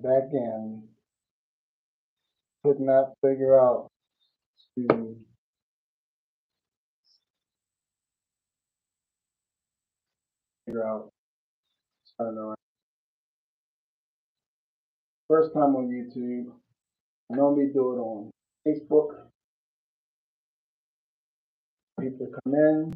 back in, could not figure out to figure out. I don't know. First time on YouTube. I normally do it on Facebook. People come in.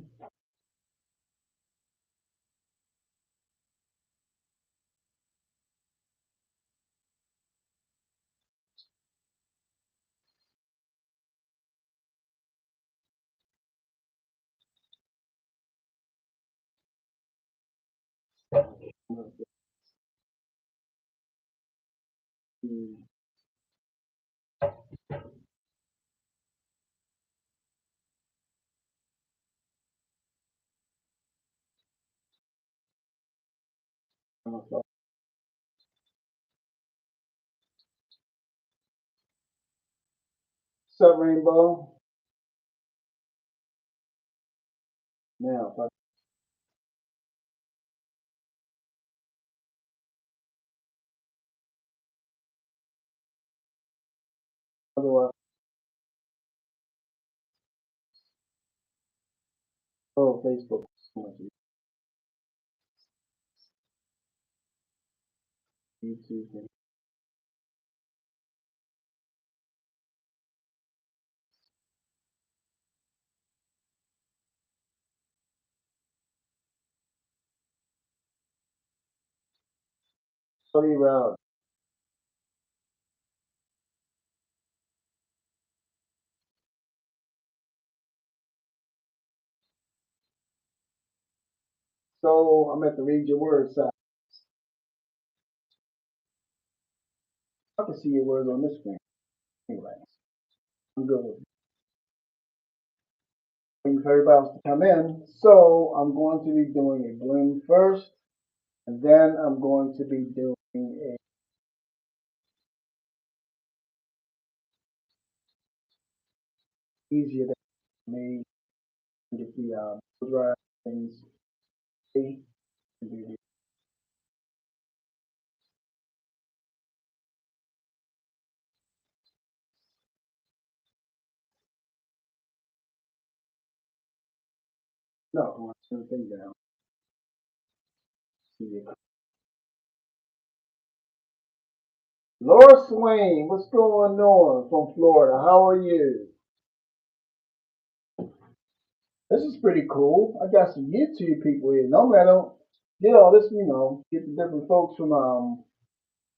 What's up, Rainbow? Now, if I otherwise, oh, Facebook. So much YouTube. And study route. So I'm at the read your words side. I can see your words on this screen. Anyway, I'm good with it. Waiting for everybody else to come in. So I'm going to be doing a blend first, and then I'm going to be doing a easier than me to get the dry things. See? No, I want to turn the thing down. See. Laura Swain, what's going on from Florida? How are you? This is pretty cool. I got some YouTube people here. Normally I don't get all this, get the different folks from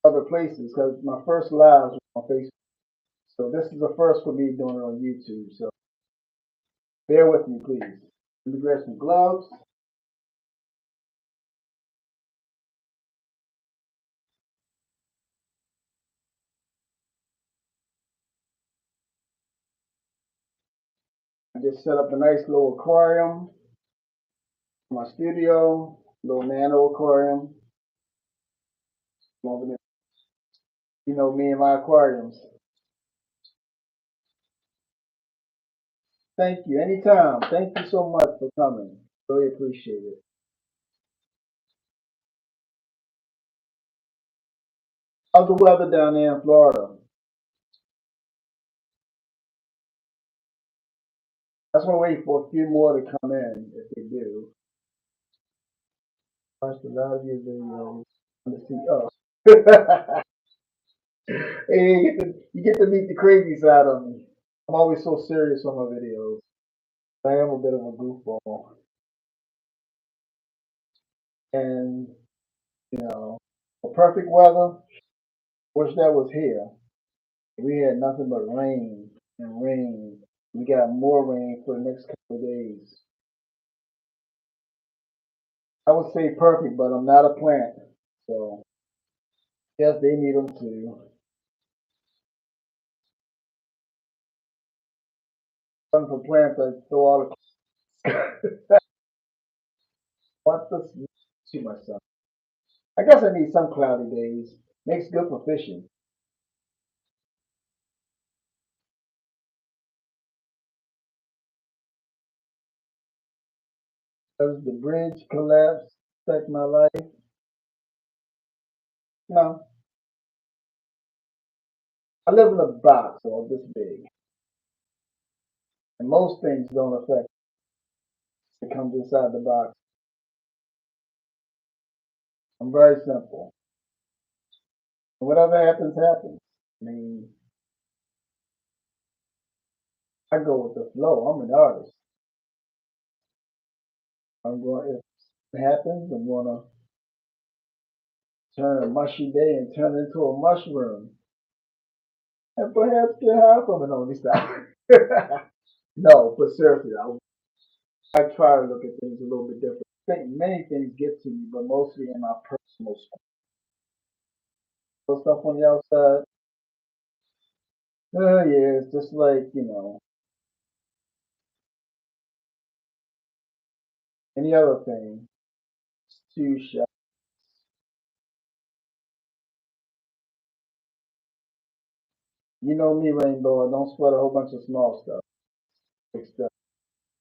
other places because my first live was on Facebook. So this is the first for me doing it on YouTube. So bear with me, please. Let me grab some gloves. I just set up a nice little aquarium in my studio, little nano aquarium. You know me and my aquariums. Thank you. Anytime. Thank you so much for coming. Really appreciate it. How's the weather down there in Florida? I just want to wait for a few more to come in if they do. Watch a lot of your videos to see us. Hey, you get to meet the crazy side of me. I'm always so serious on my videos. I am a bit of a goofball. And, for perfect weather, wish that was here. We had nothing but rain and rain. We got more rain for the next couple of days. I would say perfect, but I'm not a plant. So, yes, they need them too. Something for plants, I throw all the what the to myself. I guess I need some cloudy days. Makes good for fishing. Does the bridge collapse affect my life? No. I live in a box or this big, and most things don't affect it comes inside the box. I'm very simple. Whatever happens, happens. I mean, I go with the flow. I'm an artist. I'm going. If it happens, I'm gonna turn a mushy day and turn it into a mushroom, and perhaps get high from it. No, stop. No, but seriously, I try to look at things a little bit different. I think many things get to me, but mostly in my personal stuff on the outside. Yeah, it's just like any other thing. It's too shallow. You know me, Rainbow. I don't sweat a whole bunch of small stuff. Big stuff.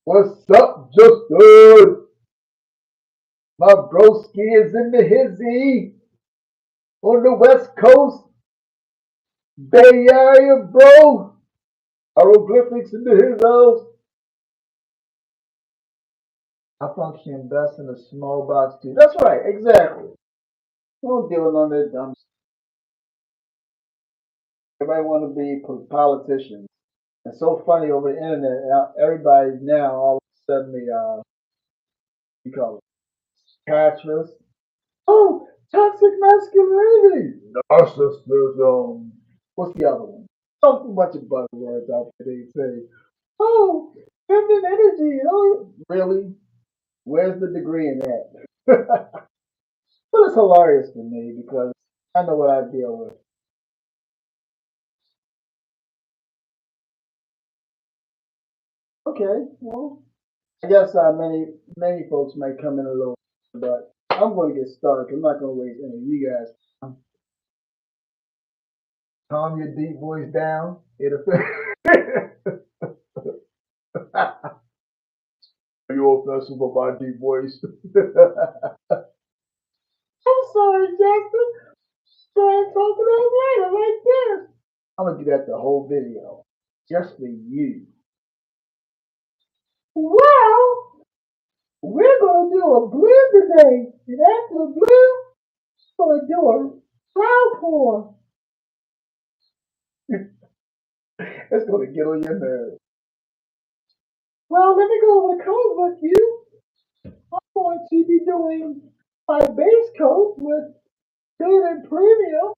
What's up, Justin? My broski is in the hizzy on the West Coast, Bay Area, bro. Hieroglyphics in the his house. I function best in a small box too. That's right, exactly. Don't deal with none of that dumb stuff. Everybody want to be politicians. It's so funny over the internet. Everybody now all of a sudden you call it psychiatrist. Oh, toxic masculinity. Narcissism. What's the other one? Oh, a bunch of buzzwords out there. They say, oh, feminine energy. Oh, really? Where's the degree in that? But it's hilarious to me because I know what I deal with. Okay, well, I guess many folks might come in a little, but I'm going to get started. I'm not going to waste any of you guys. Calm your deep voice down. It'll. Are you offensive with my deep voice? I'm sorry, Justin. Try talking all right. I like this. I'm gonna do that the whole video, just for you. Well, we're gonna do a blue today, and after the blue, we're gonna do a flower pour. It's gonna get on your nerves. Well, let me go over the colors with you. I'm going to be doing my base coat with David Premium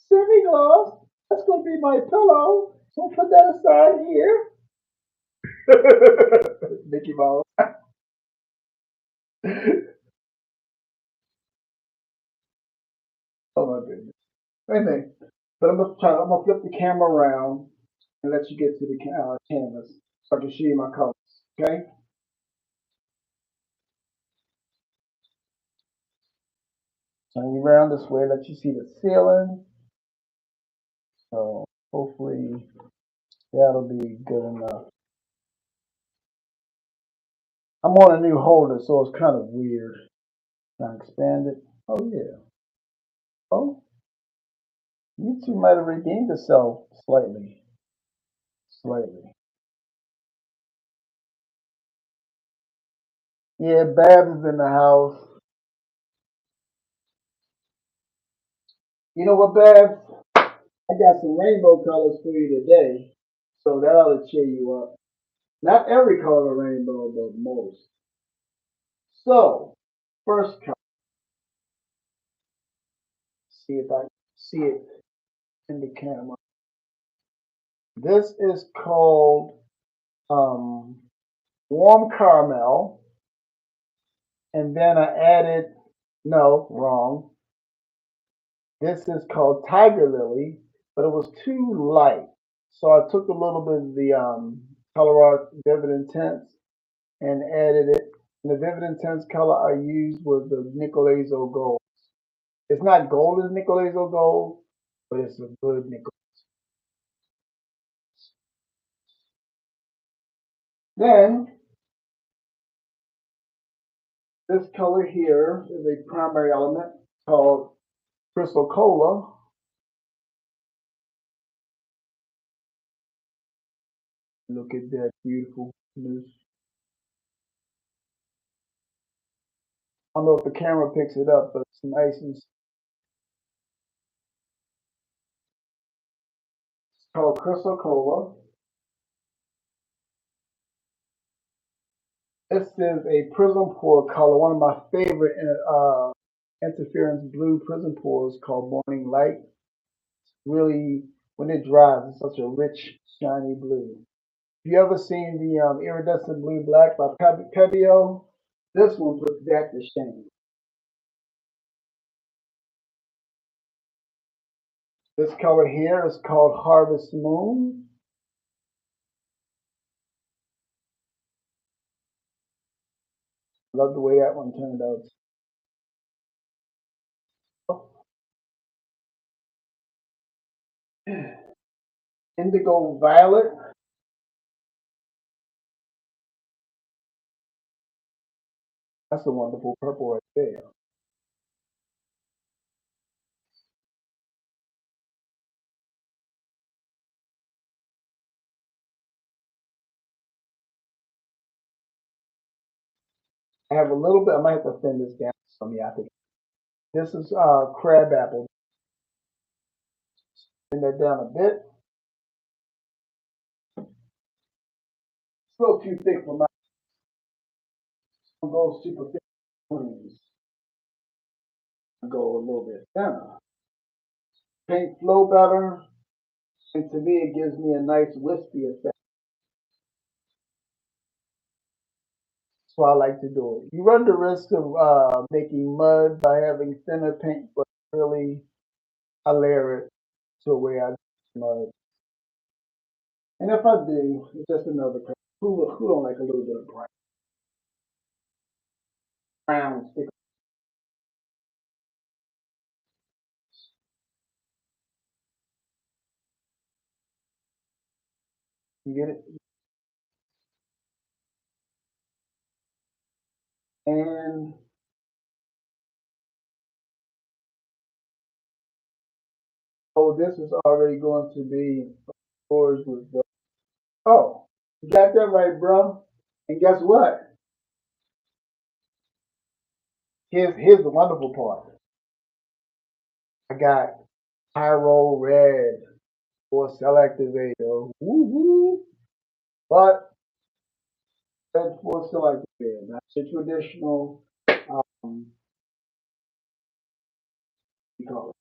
semi gloss. That's going to be my pillow. So put that aside here. Mickey Mouse. Oh my goodness. Wait a minute. But I'm gonna flip the camera around and let you get to the canvas so I can show you my colors. Okay? Turn you around this way, let you see the ceiling. So hopefully that'll be good enough. I'm on a new holder, so it's kind of weird. Can I expand it? Oh yeah. Oh, you two might have redeemed yourself slightly. Slightly. Yeah, Babs is in the house. You know what, Babs? I got some rainbow colors for you today, so that ought to cheer you up. Not every color rainbow, but most. So, first color, see if I can see it in the camera. This is called um, warm caramel, and then I added, no, wrong. This is called tiger lily, but it was too light. So I took a little bit of the Color Art Vivid Intense and added it. And the Vivid Intense color I used was the Nicolazo Gold. It's not gold as Nicolazo Gold, but it's a good nickel. Then this color here is a primary element called Crystal Cola. Look at that beautiful news. I don't know if the camera picks it up, but it's nice and it's called Crystal Cola. This is a prism pour color, one of my favorite interference blue prism pours called Morning Light. Really, when it dries, it's such a rich, shiny blue. If you ever seen the iridescent blue black by Pebeo, this one puts that to shame. This color here is called Harvest Moon. Love the way that one turned out. Indigo Violet. That's a wonderful purple right there. I have a little bit. I might have to thin this down some. Yeah, I think this is crab apple. Thin that down a bit. It's a little too thick for my. I'll go super thick. I'll go a little bit thinner. Paint flow better, and to me, it gives me a nice wispy effect. That's why I like to do it. You run the risk of making mud by having thinner paint, but really, I layer it to a way I do mud. And if I do, it's just another color. Who don't like a little bit of brown stick? You get it? And oh, this is already going to be yours with the. Oh, you got that right, bro. And guess what? Here's the wonderful part. I got Pyro Red for Cell Activator. Woo-hoo. But red for Cell Activator. Not the traditional, you call it,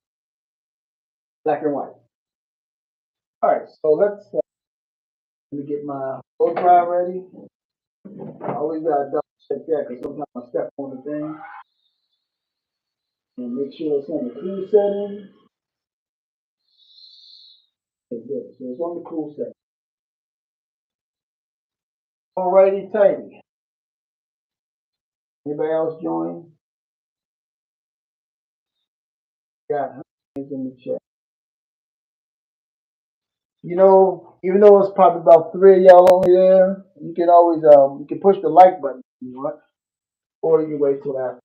black and white. All right, so let me get my blow dry ready. I always gotta double check that because sometimes I step on the thing and make sure it's on the cool setting. Okay, good. So it's on the cool setting. Alrighty, tighty. Anybody else join? Got hands in the chat. You know, even though it's probably about three of y'all only there, you can always you can push the like button if you want, or you can wait till after.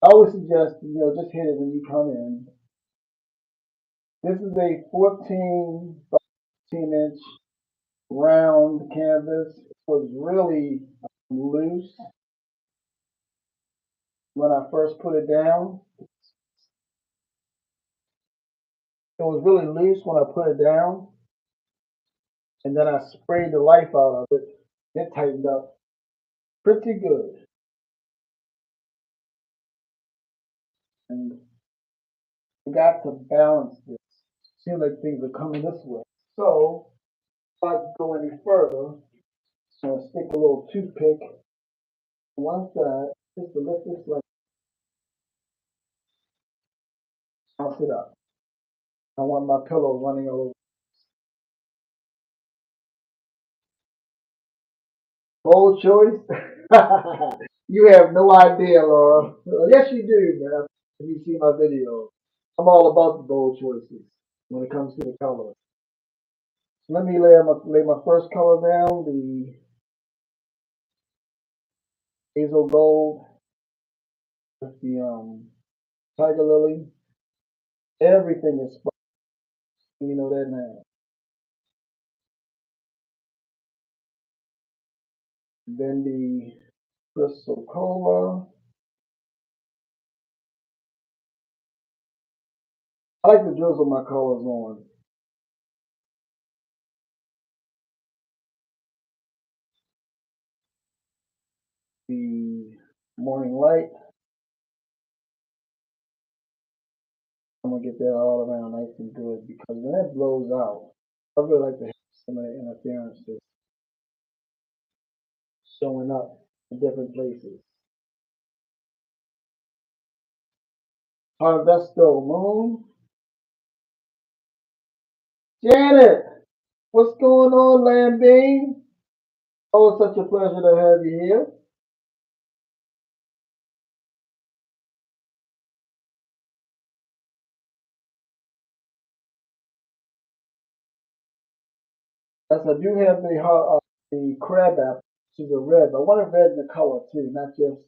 I always suggest just hit it when you come in. This is a 14 by 15-inch round canvas. It was really loose when I first put it down. It was really loose when I put it down, and then I sprayed the life out of it. It tightened up pretty good, and I got to balance this. Seems like things are coming this way. So, if I go any further, I'm gonna stick a little toothpick on one side just to lift this like bounce it up. I want my pillow running over. Bold choice? You have no idea, Laura. Yes, you do, man. If you see my video, I'm all about the bold choices when it comes to the colors. So let me lay my first color down, the hazel gold with the tiger lily. Everything is sparkling. You know that now. Then the Crystal Cola. I like to drizzle my colors on. The Morning Light. I'm gonna get that all around nice and good because when it blows out, I really like to have some of the interferences showing up in different places. Harvesto Moon. Janet, what's going on, Lambine? Oh, it's such a pleasure to have you here. Yes, I do have the crab apple, which is a red. But I want it red in the color too, not just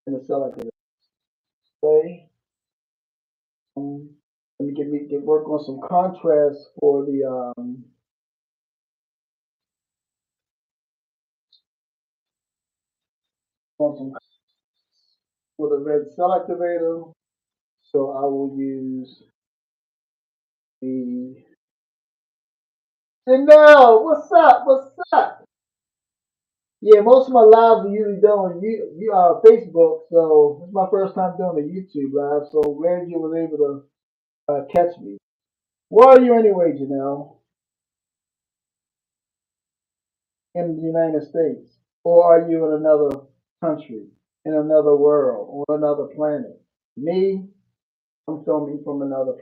in the celery. Okay. Um, Let me get work on some contrast for the on some for the red cell activator. So I will use the Janelle. What's up? What's up? Yeah, most of my lives are usually done on Facebook, so it's my first time doing a YouTube live. So glad you was able to catch me. Where are you anyway, Janelle? In the United States, or are you in another country, in another world, on another planet? Me, I'm filming from another.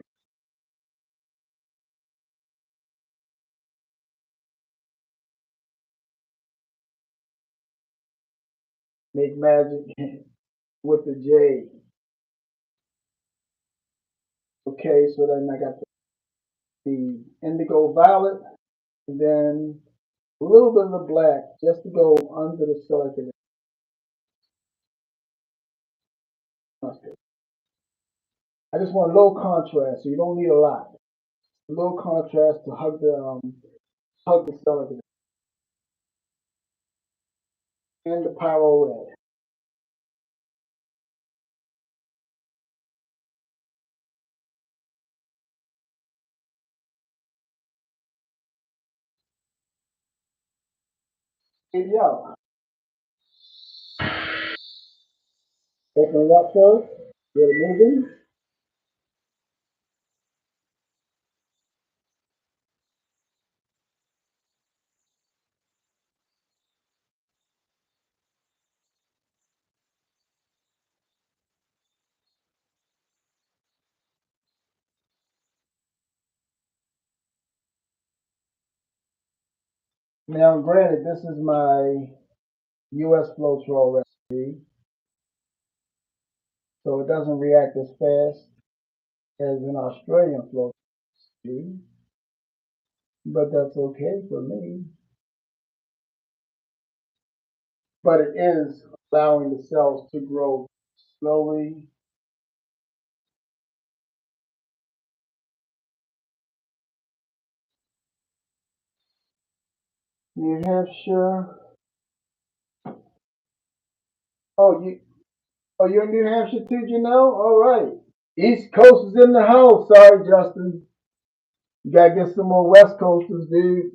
Make magic with the J. Okay, so then I got the indigo violet, and then a little bit of the black just to go under the silicon mustard. I just want low contrast, so you don't need a lot. Low contrast to hug the silicon and the pyro red. Here you go. Open it up first. Get it moving. Now, granted, this is my U.S. Floetrol recipe, so it doesn't react as fast as an Australian Floetrol recipe, but that's okay for me. But it is allowing the cells to grow slowly. New Hampshire. Oh, you're in New Hampshire too, you know? All right. East Coast is in the house. Sorry, Justin. You gotta get some more West Coasters, dude.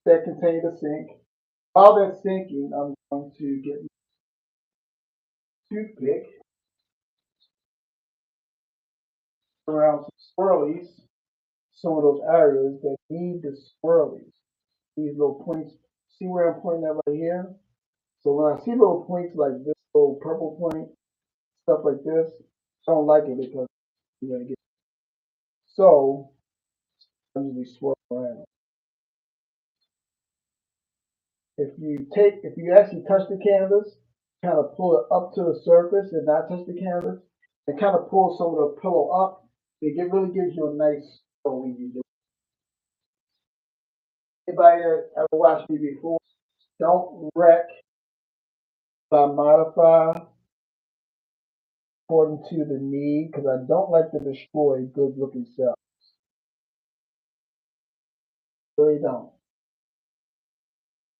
That contain the sink. While that's sinking, I'm going to get my toothpick around some swirlies, some of those areas that need the swirlies. These little points. See where I'm pointing at right here? So when I see little points like this little purple point, stuff like this, I don't like it because you're gonna get so I usually swirl around. If you actually touch the canvas, kind of pull it up to the surface and not touch the canvas, and kind of pull some of the pillow up, really gives you a nice swirl when you do. Anybody that ever watched me before, don't wreck I modify according to the need because I don't like to destroy good looking cells. Really don't.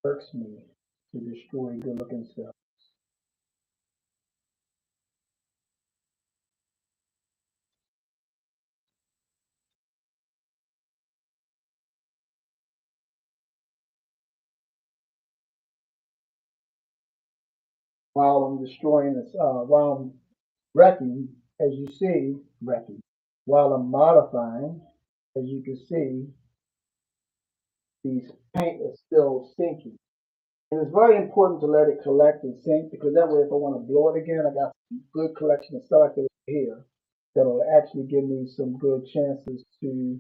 Irks me to destroy good looking cells. While I'm destroying this, while I'm wrecking, as you see, wrecking. While I'm modifying, as you can see, these paint is still sinking. And it's very important to let it collect and sink because that way if I want to blow it again, I got some good collection of selectors here that'll actually give me some good chances to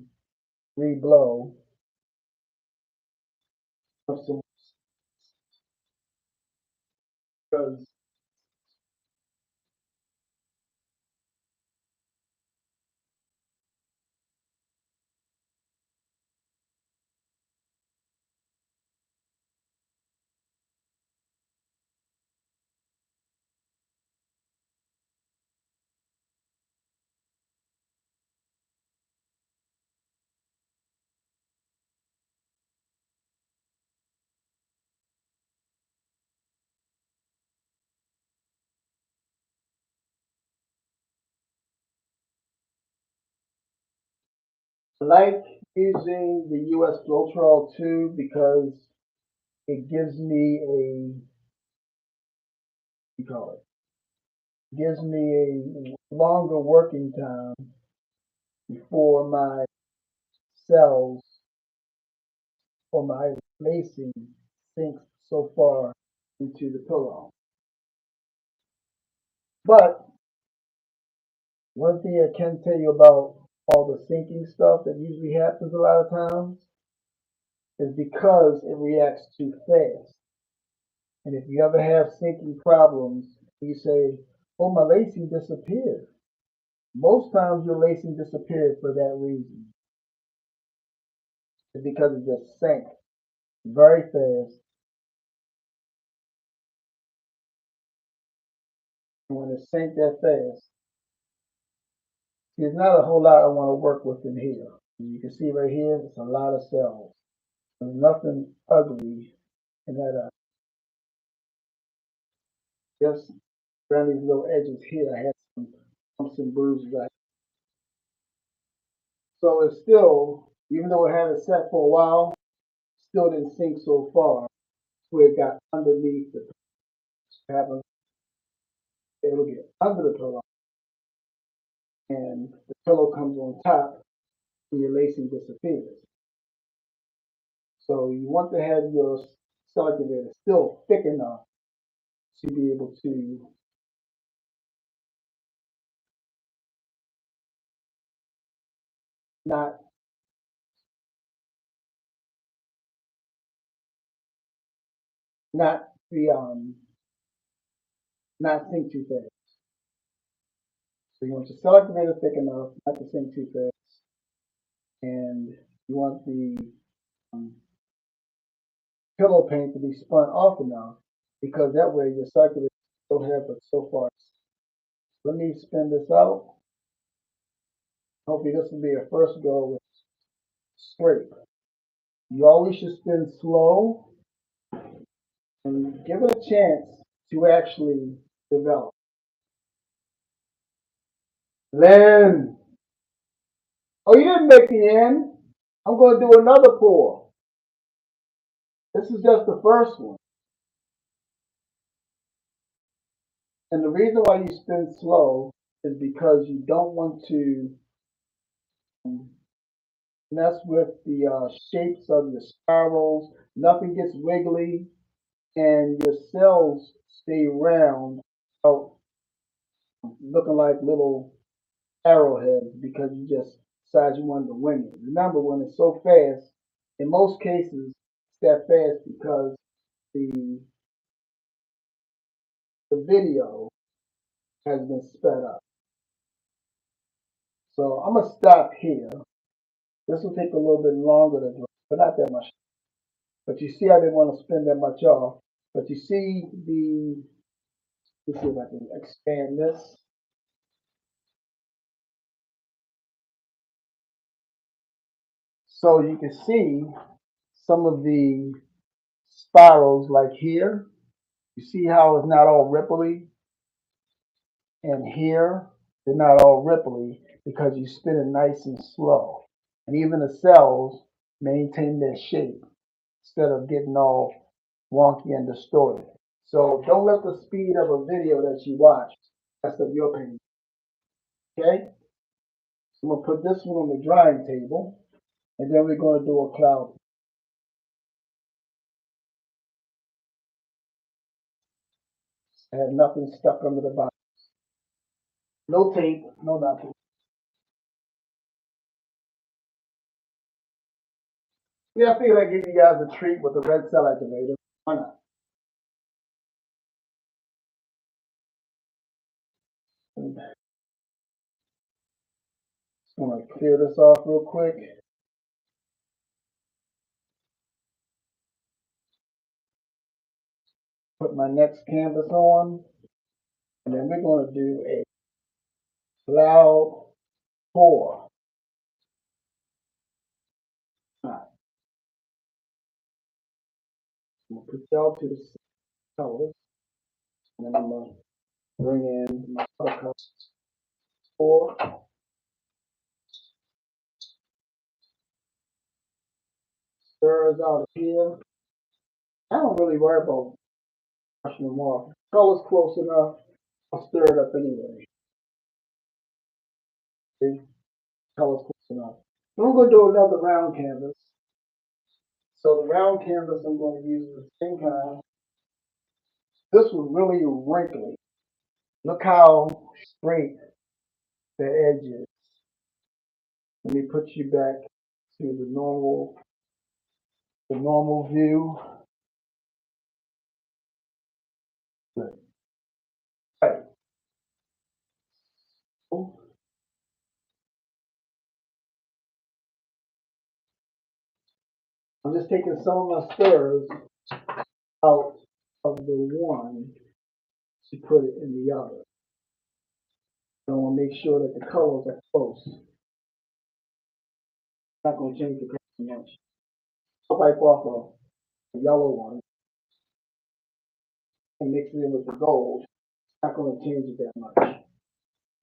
re-blow some because I like using the US Floetrol too because it gives me a, you call it, gives me a longer working time before my cells or my lacing sinks so far into the pillow. But one thing I can tell you about all the sinking stuff that usually happens a lot of times is because it reacts too fast. And if you ever have sinking problems, you say, oh, my lacing disappeared. Most times your lacing disappeared for that reason. It's because it just sank very fast. And when it sank that fast, there's not a whole lot I want to work with in here. You can see right here, it's a lot of cells. There's nothing ugly in that. Just around these little edges here, I had some bumps and bruises. So it's still, even though it had it set for a while, still didn't sink so far where it got underneath the pillow. It'll get under the pillow and the pillow comes on top and your lacing disappears. So you want to have your cellular still thick enough to be able to not not be not sink too fast. So you want your cellular thick enough not to sink too fast, and you want the um, pillow paint to be spun off enough because that way your circulation don't have but so far. Let me spin this out. Hopefully this will be a first go with scrape. You always should spin slow and give it a chance to actually develop. Lynn, oh, you didn't make the end. I'm going to do another pour. This is just the first one. And the reason why you spin slow is because you don't want to um, mess with the shapes of your spirals. Nothing gets wiggly, and your cells stay round, out, looking like little arrowheads because you just decided you wanted to wing it. Remember, when it's so fast, in most cases, it's that fast because the the video has been sped up. So I'm gonna stop here. This will take a little bit longer to do, but not that much. But you see, I didn't want to spend that much off. But you see the Let's see if I can expand this. So you can see some of the spirals like here. You see how it's not all ripply? And here, they're not all ripply because you spin it nice and slow. And even the cells maintain their shape instead of getting all wonky and distorted. So don't let the speed of a video that you watch mess up your painting. Okay? So I'm going to put this one on the drying table, and then we're going to do a cloud. I have nothing stuck under the bottom. No tape, no nothing. Yeah, I figured I'd give you guys a treat with the red cell activator. Why not? I'm just going to clear this off real quick. Put my next canvas on, and then we're going to do a cloud pour. Right. I'm going to put y'all to the colors, and then I'm going to bring in my color colors. Pour, stirs out of here. I don't really worry about brushing them off. Color's close enough, I'll stir it up anyway. See? Color's close enough. Then we're going to do another round canvas. So the round canvas I'm going to use the same kind. This was really wrinkly. Look how straight the edge is. Let me put you back to the normal view. Good. Right. I'm just taking some of my stirs out of the one to put it in the other. I want to make sure that the colors are close. Not going to change the color much. I'll wipe off a yellow one and mix it in with the gold. Not going to change it that much.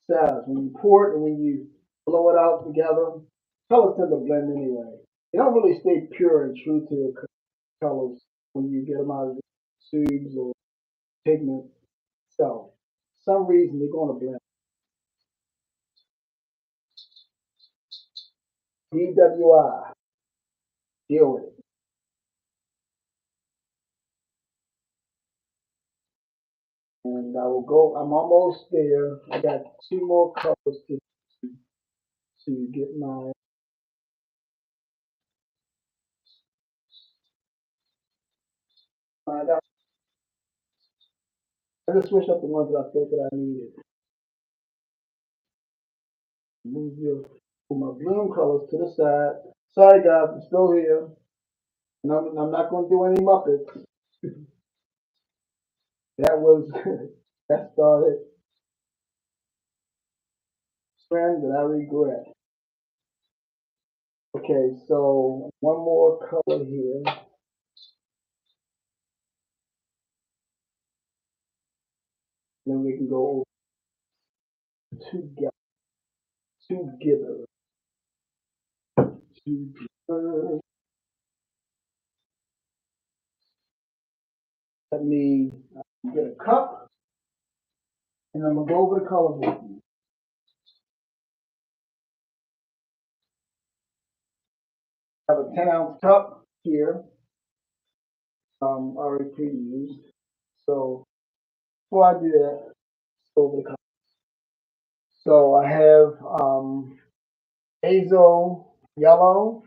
Besides, when you pour it and when you blow it out together, colors tend to blend anyway. They don't really stay pure and true to their colors when you get them out of the tubes or pigment. So, for some reason, they're going to blend. DWI, deal with it. And I will go, I'm almost there. I got two more colors to get my, I just switched up the ones that I thought that I needed. Move my bloom colors to the side. Sorry guys, I'm still here. And I'm not going to do any Muppets. That was, that started a trend that I regret. Okay, so one more color here. Then we can go together. Together. Together. Let me get a cup, and I'm going to go over the colors with you. I have a 10-ounce cup here, already pre-used. So before I do that, let's go over the colors. So I have Azo yellow,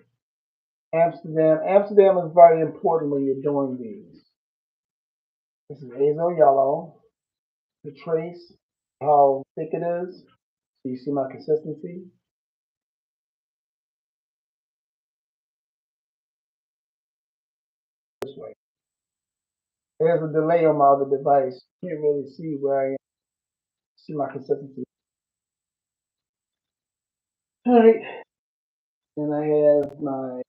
Amsterdam. Amsterdam is very important when you're doing these. This is Azo yellow. The trace, how thick it is. So you see my consistency. This way. There's a delay on my other device. Can't really see where I am. See my consistency. All right, and I have my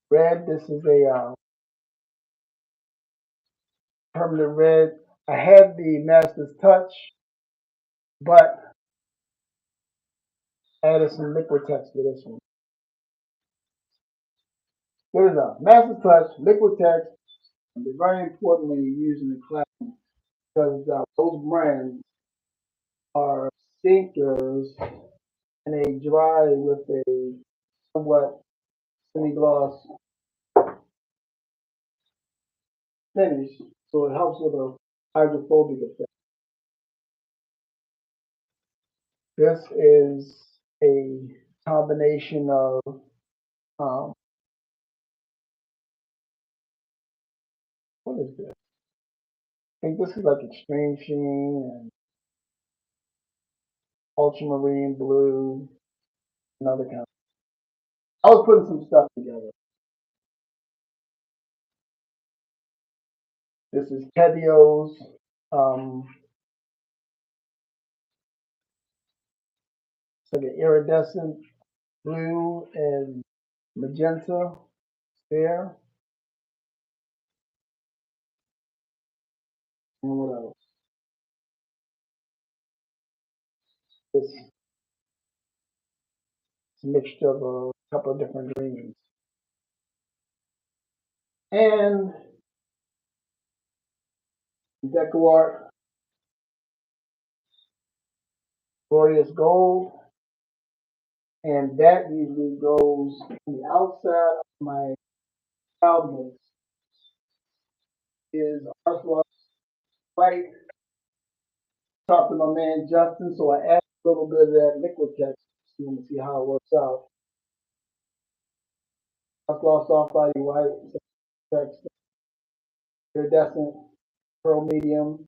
red. This is a permanent red. I have the Master's Touch, but added some liquid text to this one. There is a Master's Touch, liquid text, and they're very important when you're using the class because those brands are stinkers and they dry with a somewhat semi-gloss finish, so it helps with a hydrophobic effect. This is a combination of um, what is this? I think this is like extreme sheen and ultramarine blue, another kind. I was putting some stuff together. This is Kevio's um, it's like an iridescent blue and magenta there. And what else? This mixture of a couple of different greens. And Decor Glorious Gold. And that usually goes on the outside of my cloud mix is Arthur White. Talked to my man Justin, so I added a little bit of that liquid text so you can see how it works out. I glossed off body white text, iridescent, pearl medium,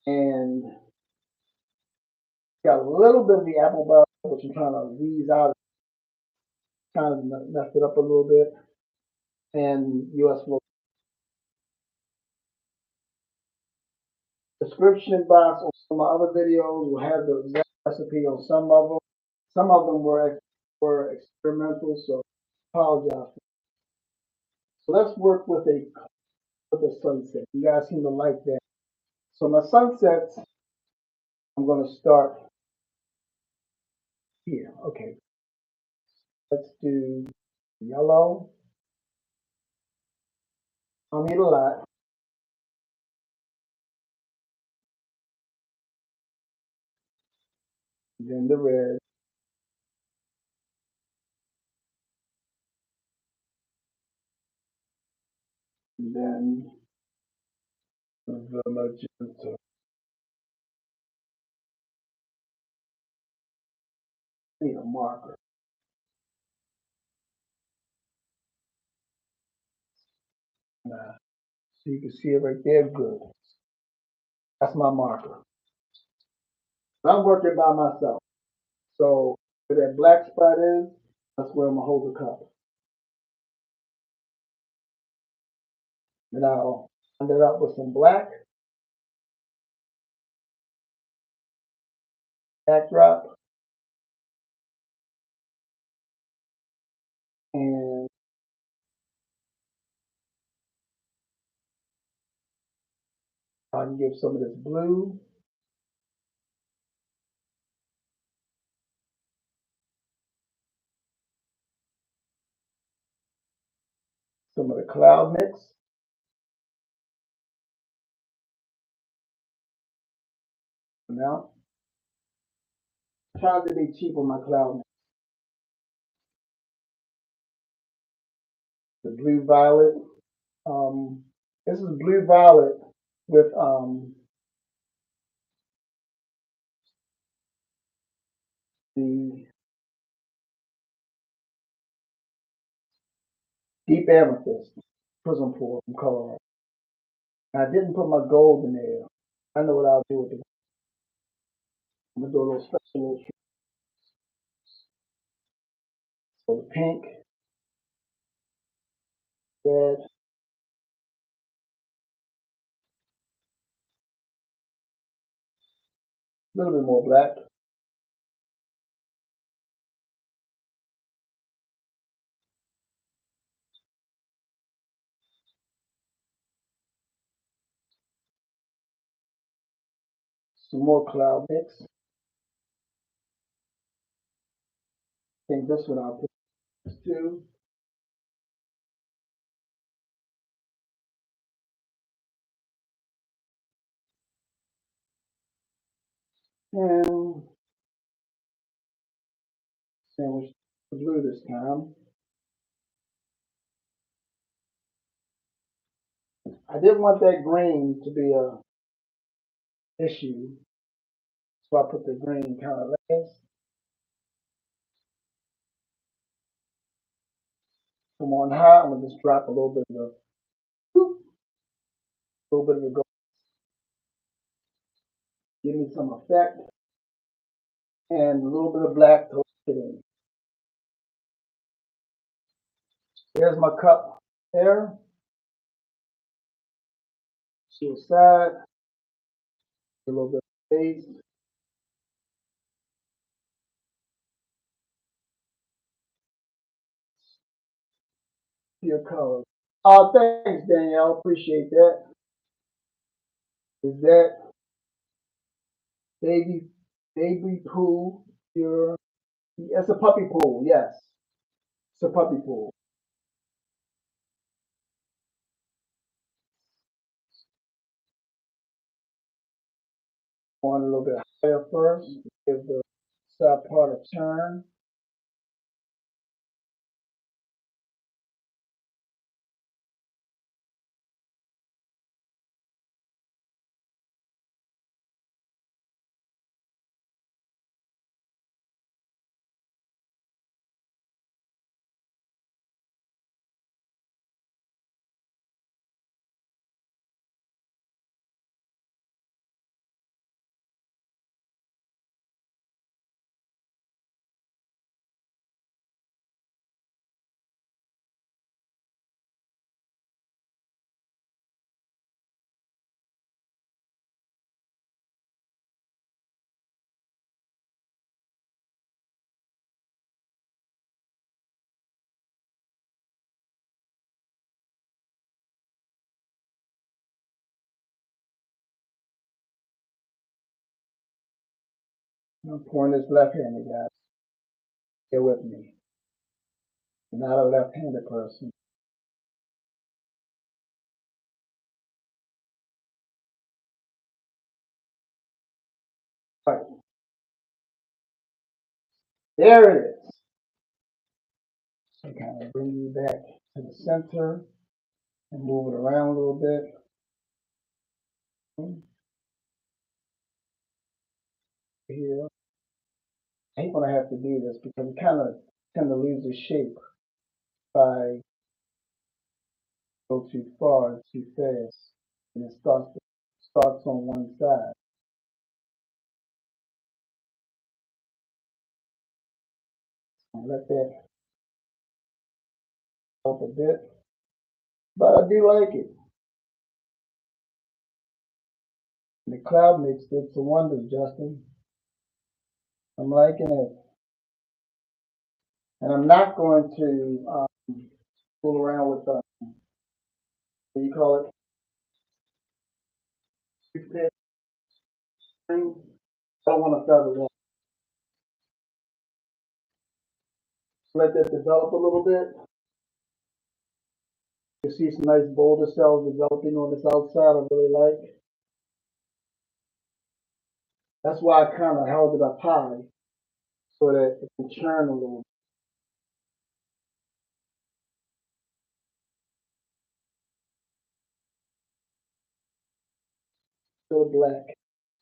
and got a little bit of the apple bud, which I'm trying to wease out, kind of messed it up a little bit, and US logo. Description box on some of my other videos will have the exact recipe on some of them. Some of them were experimental, so I apologize. So let's work with a sunset. You guys seem to like that. So my sunsets, I'm going to start here. Okay, let's do yellow. I don't need a lot. Then the red. And then the magenta. I need a marker. Nah, so you can see it right there. Good. That's my marker. I'm working by myself. So where that black spot is, that's where I'm gonna hold the cup. Then I'll end it up with some black backdrop, and I can give some of this blue, some of the cloud mix. Now, trying to be cheap on my cloud mix. The blue violet. This is blue violet with the deep amethyst prism pool from Colorado. And I didn't put my gold in there. I know what I'll do with it. I'm gonna do a little special. So the pink, red, A little bit more black. Some more cloud mix. I think this one I'll put this too. And sandwich the blue this time. I didn't want that green to be a issue, so I put the green kind of last. Come on high, I'm gonna just drop a little bit of the, little bit of the gold. Give me some effect and a little bit of black to it in. There's my cup there. To the side, a little bit of space. Your color. Thanks, Danielle. Appreciate that. Is that baby baby poo? Your It's a puppy pool. Yes, it's a puppy pool. On a little bit higher first. Give the side part a turn. I'm pouring this left-handed, guys. Stay with me. I'm not a left-handed person. All right, there it is. So kind of bring you back to the center and move it around a little bit. Here. I hate when I have to do this because it kind of tend to lose its shape if I go too far, too fast, and it starts on one side. Let that help a bit, but I do like it. The cloud mix did some wonders, Justin. I'm liking it, and I'm not going to fool around with what do you call it? Toothpaste string. I don't want to feather that. Let that develop a little bit. You see some nice boulder cells developing on this outside. I really like. That's why I kind of held it up high so that it can churn a little. Still black,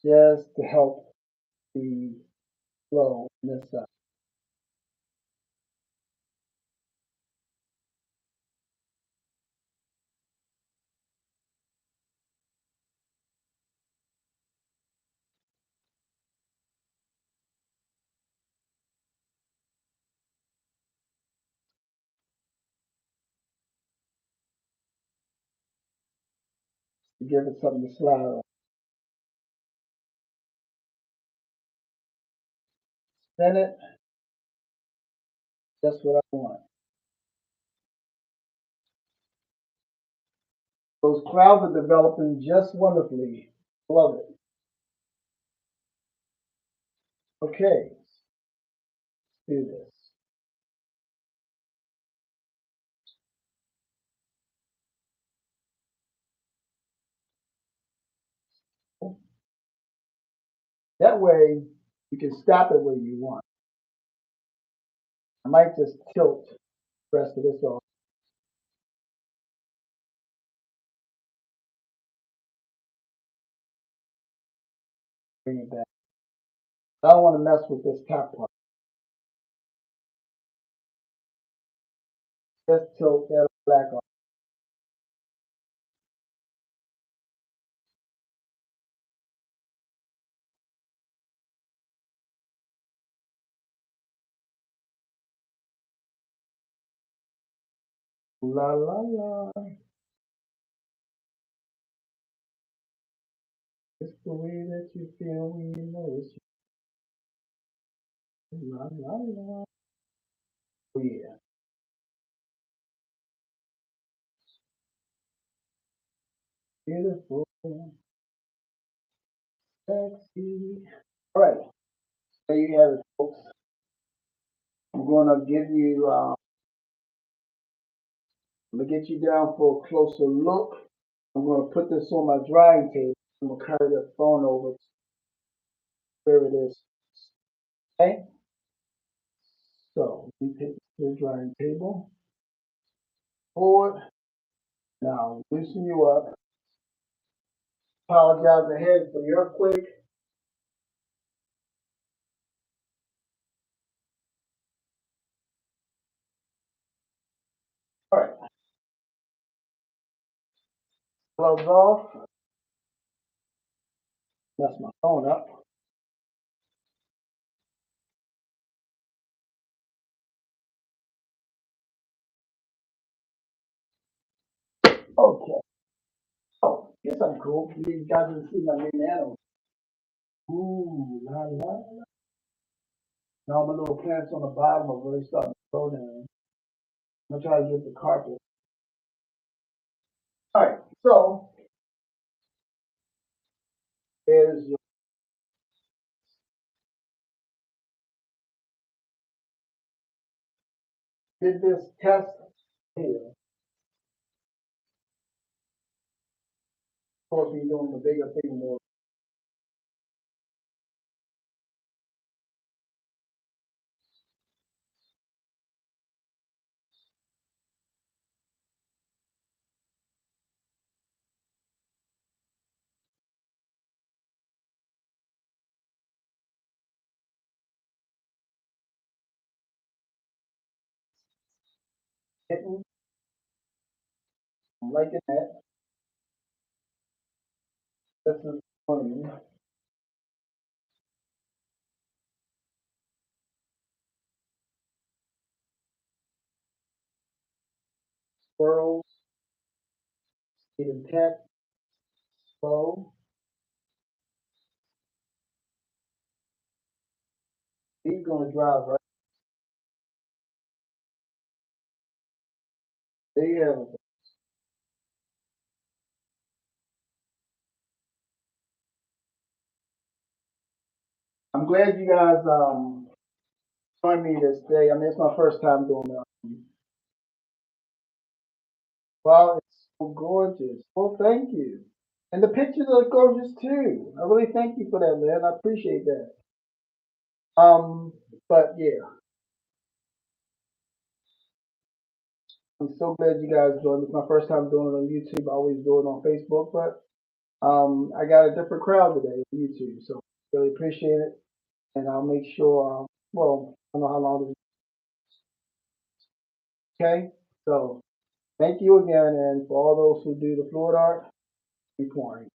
just to help the flow on this side. To give it something to slide on. Senate, that's what I want. Those clouds are developing just wonderfully. Love it. Okay, let's do this. That way, you can stop it where you want. I might just tilt the rest of this off, bring it back. I don't want to mess with this top part. Just tilt that black off. La la la. It's the way that you feel when you know it's you. La la la. Oh yeah. Beautiful. Sexy. All right. There you have it, folks. I'm going to give you, I'm going to get you down for a closer look. I'm going to put this on my drying table. I'm going to carry the phone over to where it is. Okay? So, we take the drying table forward. Now, loosen you up. Apologize ahead for the earthquake. All right. Gloves off. That's my phone up. Okay. Oh, here's something cool. You guys didn't see my new animals. Ooh, la la. Now my little plants on the bottom are really starting to grow now. I'm gonna try to get the carpet. All right, so there's your, did this test here. Of course, we're doing the bigger thing more. Hitting, I'm liking that. This is funny. Squirrels, get intact, slow. He's gonna drive right there. I'm glad you guys joined me this day. I mean, it's my first time doing that. Wow, it's so gorgeous. Well, thank you. And the pictures are gorgeous too. I really thank you for that, man. I appreciate that. Um, but yeah, I'm so glad you guys joined. It's my first time doing it on YouTube. I always do it on Facebook, but I got a different crowd today on YouTube, so really appreciate it. And I'll make sure. Well, I don't know how long this is. Okay, so thank you again, and for all those who do the fluid art, keep pouring.